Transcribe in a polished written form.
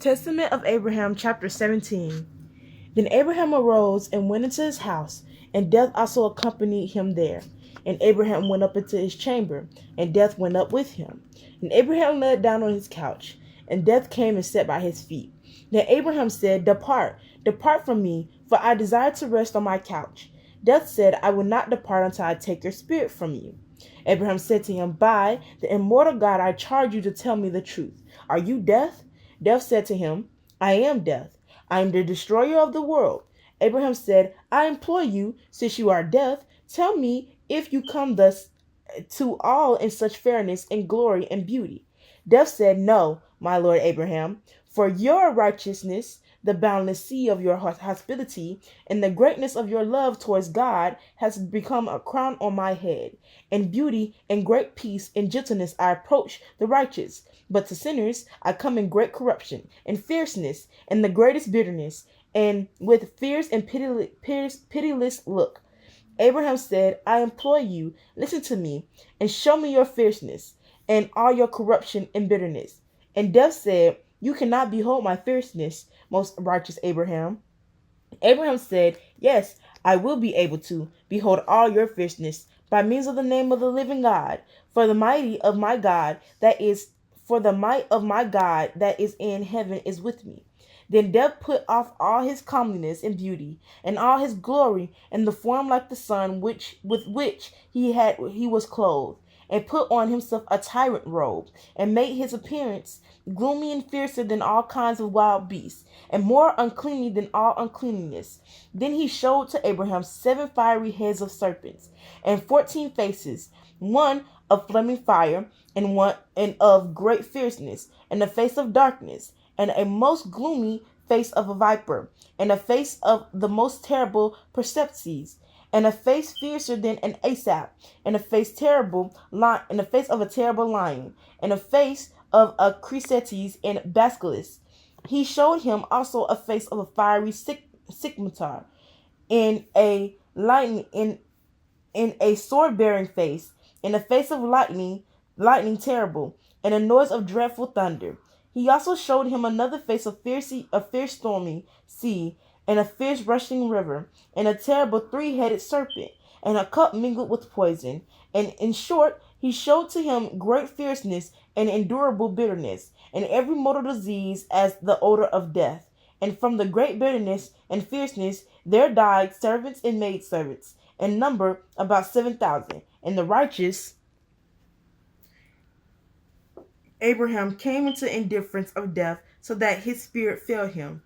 Testament of Abraham, chapter 17. Then Abraham arose and went into his house, and death also accompanied him there. And Abraham went up into his chamber, and death went up with him. And Abraham lay down on his couch, and death came and sat by his feet. Then Abraham said, depart from me, for I desire to rest on my couch. Death said, I will not depart until I take your spirit from you. Abraham said to him, by the immortal God, I charge you to tell me the truth. Are you death? Death said to him, I am death. I am the destroyer of the world. Abraham said, I implore you, since you are death, tell me if you come thus to all in such fairness and glory and beauty. Death said, no, my lord Abraham, for your righteousness, the boundless sea of your hospitality, and the greatness of your love towards God has become a crown on my head. In beauty and great peace and gentleness I approach the righteous, but to sinners I come in great corruption and fierceness and the greatest bitterness, and with fierce and pitiless look. Abraham said, I implore you, listen to me, and show me your fierceness, and all your corruption and bitterness. And death said, you cannot behold my fierceness, most righteous Abraham. Abraham said, yes, I will be able to behold all your fierceness by means of the name of the living God, for the might of my God that is in heaven is with me. Then death put off all his comeliness and beauty, and all his glory, and the form like the sun with which he was clothed, and put on himself a tyrant robe, and made his appearance gloomy and fiercer than all kinds of wild beasts, and more uncleanly than all uncleanness. Then he showed to Abraham 7 fiery heads of serpents, and 14 faces, one of flaming fire, and one and of great fierceness, and a face of darkness, and a most gloomy face of a viper, and a face of the most terrible Percepses, and a face fiercer than an Asap, and a face and a face of a terrible lion, and a face of a Chrysetes and Basilisk. He showed him also a face of a fiery scimitar, in a sword-bearing face, and a face of lightning terrible, and a noise of dreadful thunder. He also showed him another face of fierce stormy sea, and a fierce rushing river, and a terrible 3-headed serpent, and a cup mingled with poison. And in short, he showed to him great fierceness and endurable bitterness, and every mortal disease as the odor of death. And from the great bitterness and fierceness there died servants and maidservants, in number about 7,000. And the righteous Abraham came into indifference of death, so that his spirit failed him.